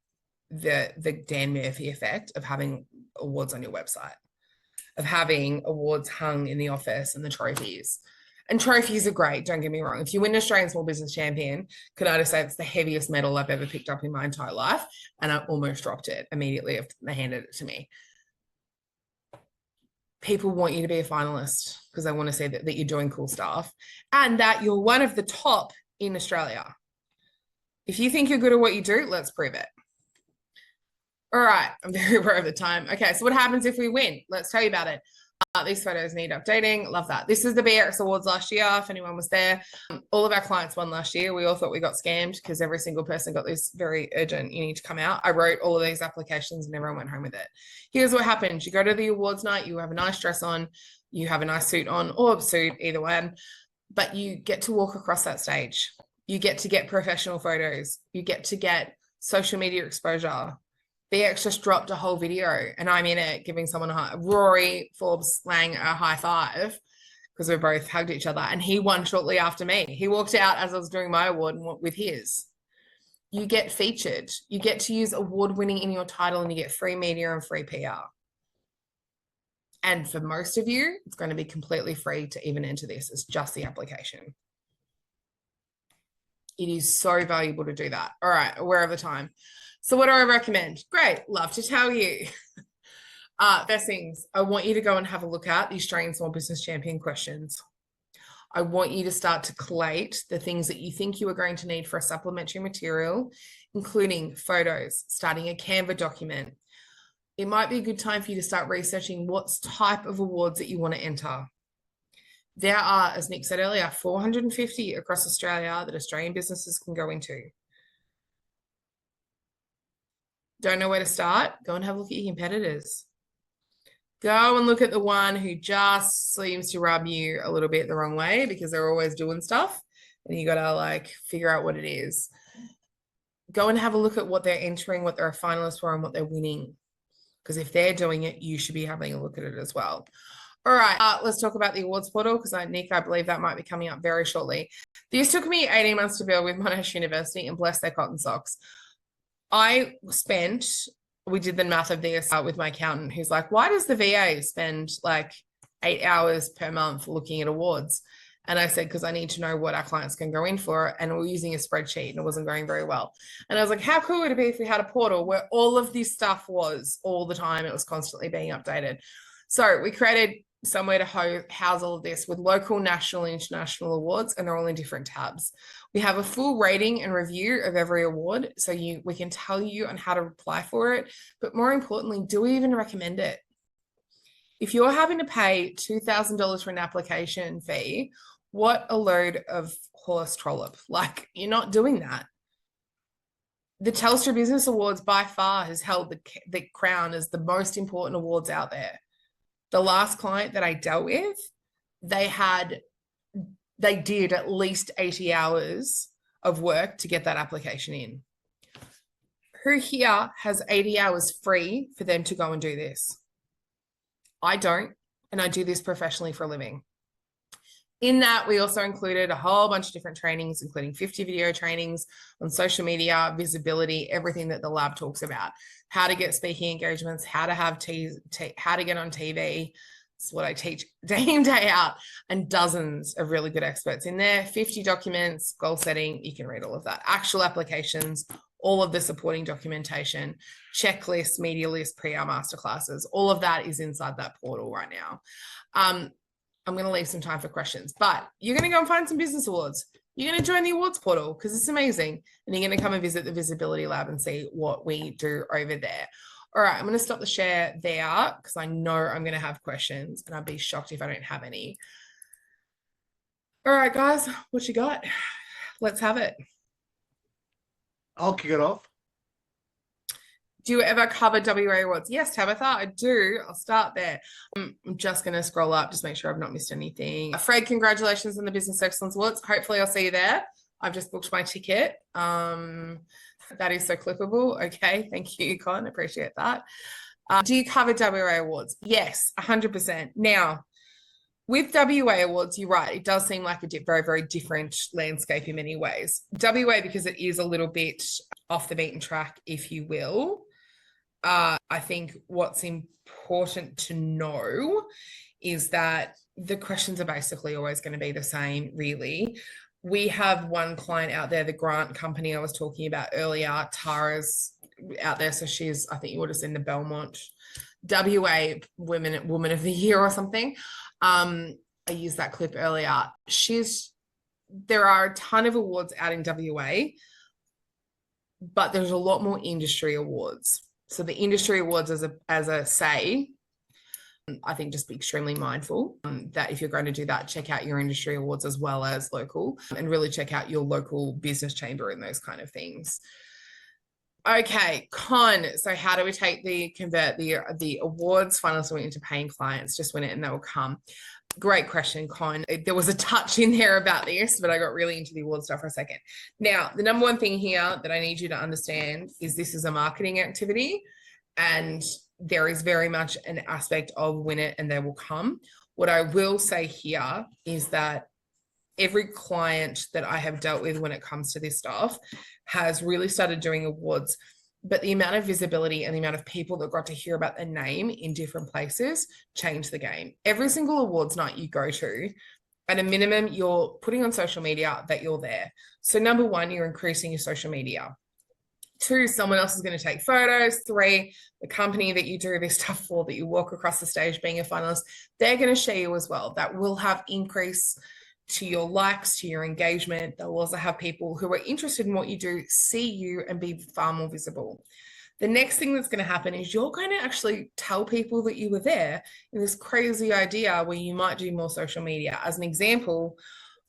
the Dan Murphy effect of having awards on your website, of having awards hung in the office and the trophies. And trophies are great, don't get me wrong. If you win Australian Small Business Champion, can I just say it's the heaviest medal I've ever picked up in my entire life, and I almost dropped it immediately after they handed it to me. People want you to be a finalist because they want to see that you're doing cool stuff and that you're one of the top in Australia. If you think you're good at what you do, let's prove it. All right, I'm very aware of the time. Okay, so what happens if we win? Let's tell you about it. These photos need updating. Love that. This is the BX Awards last year, if anyone was there. All of our clients won last year. We all thought we got scammed because every single person got this very urgent, you need to come out. I wrote all of these applications and everyone went home with it. Here's what happens. You go to the awards night, you have a nice dress on, you have a nice suit on, or a suit, either one, but you get to walk across that stage. You get to get professional photos. You get to get social media exposure. BX just dropped a whole video and I'm in it giving someone Rory Forbes Lang a high five because we both hugged each other, and he won shortly after me. He walked out as I was doing my award with his. You get featured. You get to use award winning in your title, and you get free media and free PR. And for most of you, it's going to be completely free to even enter this. It's just the application. It is so valuable to do that. All right, aware of the time. So what do I recommend? Great, love to tell you. First things, I want you to go and have a look at the Australian Small Business Champion questions. I want you to start to collate the things that you think you are going to need for a supplementary material, including photos, starting a Canva document. It might be a good time for you to start researching what type of awards that you want to enter. There are, as Nick said earlier, 450 across Australia that Australian businesses can go into. Don't know where to start? Go and have a look at your competitors. Go and look at the one who just seems to rub you a little bit the wrong way because they're always doing stuff and you got to like figure out what it is. Go and have a look at what they're entering, what they're a finalist for, and what they're winning. Because if they're doing it, you should be having a look at it as well. All right, let's talk about the awards portal because Nick, I believe that might be coming up very shortly. This took me 18 months to build with Monash University, and bless their cotton socks. We did the math of this with my accountant who's like, why does the VA spend like 8 hours per month looking at awards? And I said, because I need to know what our clients can go in for. And we're using a spreadsheet and it wasn't going very well. And I was like, how cool would it be if we had a portal where all of this stuff was all the time? It was constantly being updated. So we created somewhere to house all of this with local, national, and international awards, and they're all in different tabs. We have a full rating and review of every award, so we can tell you on how to apply for it, but more importantly, do we even recommend it? If you're having to pay $2,000 for an application fee What a load of horse trollop. Like, you're not doing that. The Telstra Business Awards by far has held the crown as the most important awards out there. The last client that I dealt with, they did at least 80 hours of work to get that application in. Who here has 80 hours free for them to go and do this? I don't, and I do this professionally for a living. In that, we also included a whole bunch of different trainings, including 50 video trainings on social media, visibility, everything that the lab talks about, how to get speaking engagements, how to have how to get on TV. It's what I teach day in, day out, and dozens of really good experts in there, 50 documents, goal setting, you can read all of that, actual applications, all of the supporting documentation, checklists, media lists, pre-our masterclasses, all of that is inside that portal right now. I'm going to leave some time for questions, but you're going to go and find some business awards. You're going to join the awards portal because it's amazing. And you're going to come and visit the visibility lab and see what we do over there. All right, I'm going to stop the share there because I know I'm going to have questions and I'd be shocked if I don't have any. All right, guys, what you got? Let's have it. I'll kick it off. Do you ever cover WA awards? Yes, Tabitha, I do. I'll start there. I'm just going to scroll up, just make sure I've not missed anything. Fred, congratulations on the Business Excellence Awards. Hopefully I'll see you there. I've just booked my ticket. That is so clippable. Okay, thank you, Con. Appreciate that. Do you cover WA awards? Yes, 100%. Now, with WA awards, you're right. It does seem like a very, very different landscape in many ways. WA, because it is a little bit off the beaten track, if you will. I think what's important to know is that the questions are basically always going to be the same, really. We have one client out there, the grant company I was talking about earlier, Tara's out there. So she's, I think you would have seen the Belmont WA Woman of the Year or something. I used that clip earlier. There are a ton of awards out in WA, but there's a lot more industry awards. So the industry awards, as a say, I think just be extremely mindful that if you're going to do that, check out your industry awards as well as local, and really check out your local business chamber and those kind of things. Okay, Con. So how do we convert the awards finalists into paying clients? Just win it and they will come. Great question, Con. There was a touch in there about this, but I got really into the award stuff for a second. Now, the number one thing here that I need you to understand is this is a marketing activity, and there is very much an aspect of win it and they will come. What I will say here is that every client that I have dealt with when it comes to this stuff has really started doing awards, but the amount of visibility and the amount of people that got to hear about their name in different places changed the game. Every single awards night you go to, at a minimum, you're putting on social media that you're there. So number one, you're increasing your social media. Two, someone else is going to take photos. Three, the company that you do this stuff for, that you walk across the stage being a finalist, they're going to share you as well. That will have increase to your likes, to your engagement. They'll also have people who are interested in what you do see you and be far more visible. The next thing that's going to happen is you're going to actually tell people that you were there in this crazy idea where you might do more social media. As an example,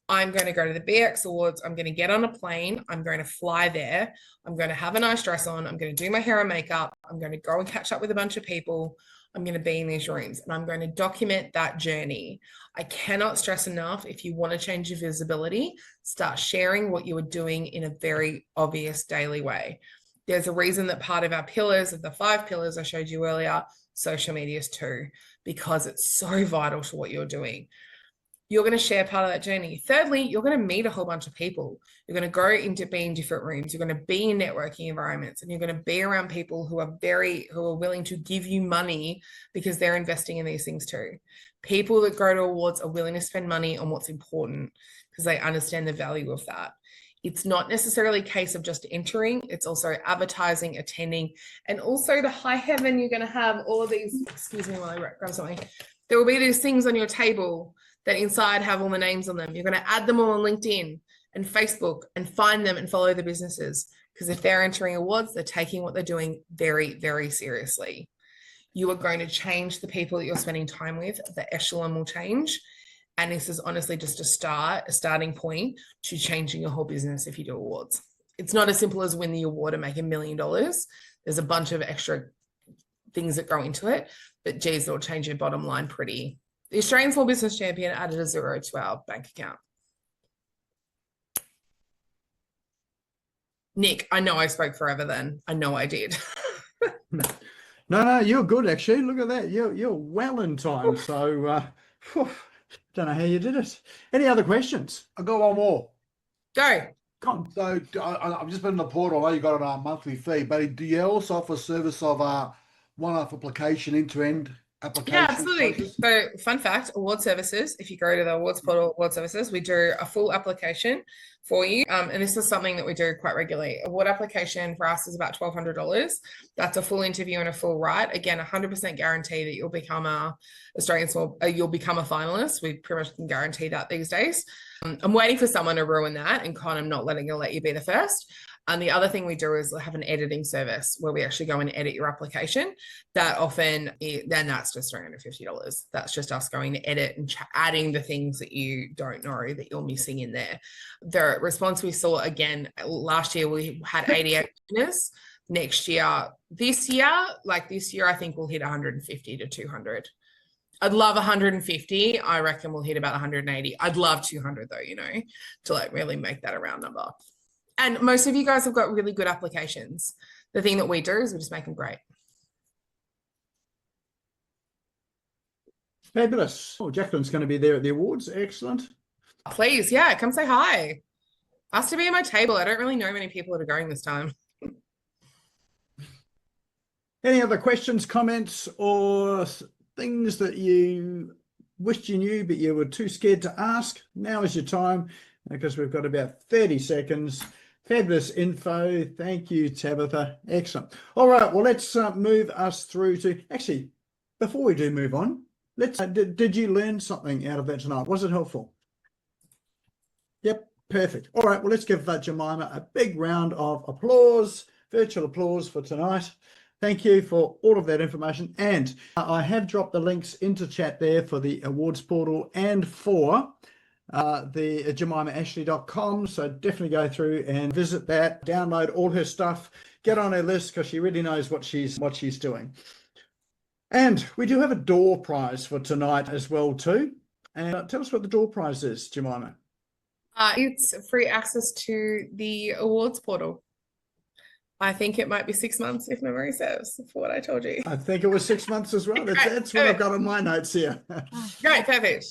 I'm going to go to the BX Awards. I'm going to get on a plane. I'm going to fly there. I'm going to have a nice dress on. I'm going to do my hair and makeup. I'm going to go and catch up with a bunch of people. I'm going to be in these rooms and I'm going to document that journey. I cannot stress enough, if you want to change your visibility, start sharing what you are doing in a very obvious daily way. There's a reason that part of our pillars, of the 5 pillars I showed you earlier, social media is 2, because it's so vital to what you're doing. You're going to share part of that journey. Thirdly, you're going to meet a whole bunch of people. You're going to go into be in different rooms. You're going to be in networking environments, and you're going to be around people who are willing to give you money because they're investing in these things too. People that go to awards are willing to spend money on what's important because they understand the value of that. It's not necessarily a case of just entering. It's also advertising, attending, and also the high heaven. You're going to have all of these, excuse me while I grab something. There will be these things on your table that inside have all the names on them. You're going to add them all on LinkedIn and Facebook and find them and follow the businesses, because if they're entering awards, they're taking what they're doing very, very seriously. You are going to change the people that you're spending time with. The echelon will change. And this is honestly just a starting point to changing your whole business if you do awards. It's not as simple as win the award and make $1 million. There's a bunch of extra things that go into it, but geez, it'll change your bottom line pretty. The Australian Small Business Champion added a zero to our bank account. Nick, I know I spoke forever then. I know I did. No, you're good actually. Look at that. You're well in time. So don't know how you did it. Any other questions? I got one more. Go. Come on. So I've just been in the portal. I know you got a monthly fee, but do you also offer service of one-off application, end-to-end application? Yeah, absolutely. process? So, fun fact, award services, if you go to the awards portal, award services, we do a full application for you. And this is something that we do quite regularly. Award application for us is about $1,200. That's a full interview and a full write. Again, 100% guarantee that you'll become you'll become a finalist. We pretty much can guarantee that these days. I'm waiting for someone to ruin that, and Con, I'm not let you be the first. And the other thing we do is have an editing service where we actually go and edit your application. That often, then that's just $350. That's just us going to edit and adding the things that you don't know that you're missing in there. The response we saw, again, last year we had 88 winners. This year, I think we'll hit 150 to 200. I'd love 150. I reckon we'll hit about 180. I'd love 200 though, to really make that a round number. And most of you guys have got really good applications. The thing that we do is we just make them great. Fabulous. Oh, Jacqueline's going to be there at the awards. Excellent. Please, yeah, come say hi. Ask to be at my table. I don't really know many people that are going this time. Any other questions, comments, or things that you wished you knew but you were too scared to ask? Now is your time, because we've got about 30 seconds. Fabulous info. Thank you, Tabitha. Excellent. All right, well, let's move us through to... Actually, before we do move on, did you learn something out of that tonight? Was it helpful? Yep, perfect. All right, well, let's give Jemimah a big round of applause, virtual applause for tonight. Thank you for all of that information. And I have dropped the links into chat there for the awards portal and for the jemimahashleigh.com. So definitely go through and visit that, download all her stuff, get on her list, because she really knows what she's doing. And we do have a door prize for tonight as well too. And tell us what the door prize is, Jemimah. It's free access to the awards portal. I think it might be 6 months if memory serves for what I told you. I think it was 6 months as well. That's what I've got on my notes here. Great, perfect.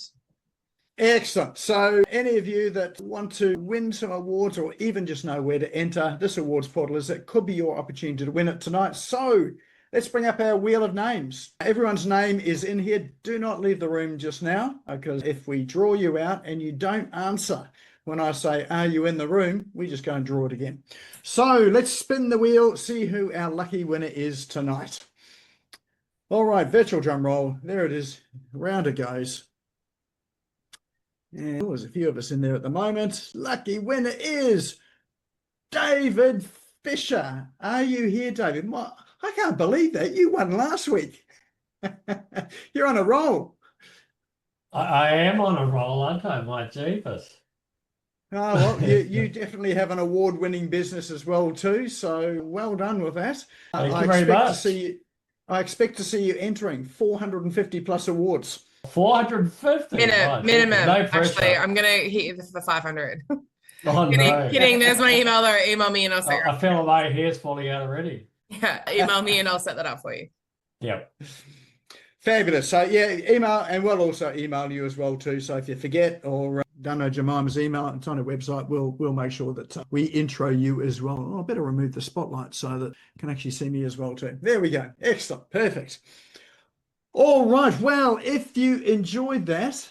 Excellent. So any of you that want to win some awards or even just know where to enter this awards portal, it could be your opportunity to win it tonight. So let's bring up our wheel of names. Everyone's name is in here. Do not leave the room just now, because if we draw you out and you don't answer when I say, are you in the room, we just go and draw it again. So let's spin the wheel, see who our lucky winner is tonight. All right, virtual drum roll. There it is. Round it goes. And there's a few of us in there at the moment. Lucky winner is David Fisher. Are you here, David? I can't believe that. You won last week. You're on a roll. I am on a roll, aren't I? My jeepers. Oh, well, you definitely have an award-winning business as well too. So well done with that. Thank you very much. I expect to see you entering 450 plus awards. 450? Minimum. No pressure. Actually, I'm going to hit you for 500. Oh, no. Kidding. There's my email there. Email me and I'll set I feel my hair's falling out already. Yeah, email me and I'll set that up for you. Yep. Fabulous. So yeah, email, and we'll also email you as well too. So if you forget or don't know Jemimah's email, it's on her website. We'll make sure that we intro you as well. Oh, I better remove the spotlight so that you can actually see me as well too. There we go. Excellent. Perfect. All right. Well, if you enjoyed that,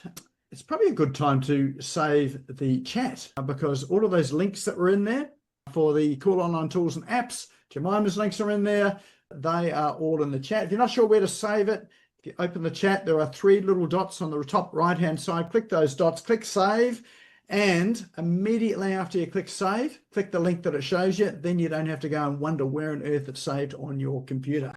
it's probably a good time to save the chat, because all of those links that were in there for the cool online tools and apps, Jemimah's links are in there. They are all in the chat. If you're not sure where to save it, if you open the chat, there are 3 little dots on the top right-hand side. Click those dots, click save, and immediately after you click save, click the link that it shows you. Then you don't have to go and wonder where on earth it's saved on your computer.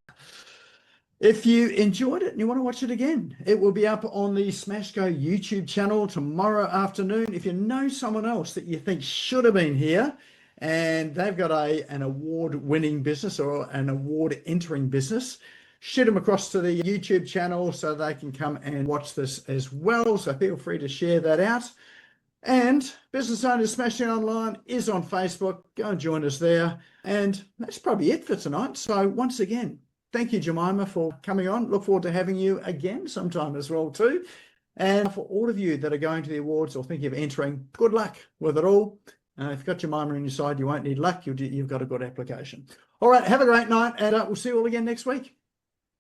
If you enjoyed it and you want to watch it again, it will be up on the Smash Go YouTube channel tomorrow afternoon. If you know someone else that you think should have been here and they've got an award-winning business or an award-entering business, shoot them across to the YouTube channel so they can come and watch this as well. So feel free to share that out. And Business Owners Smashing Online is on Facebook. Go and join us there. And that's probably it for tonight. So once again, thank you, Jemimah, for coming on. Look forward to having you again sometime as well too. And for all of you that are going to the awards or thinking of entering, good luck with it all. If you've got Jemimah on your side, you won't need luck. You've got a good application. All right, have a great night, and we'll see you all again next week.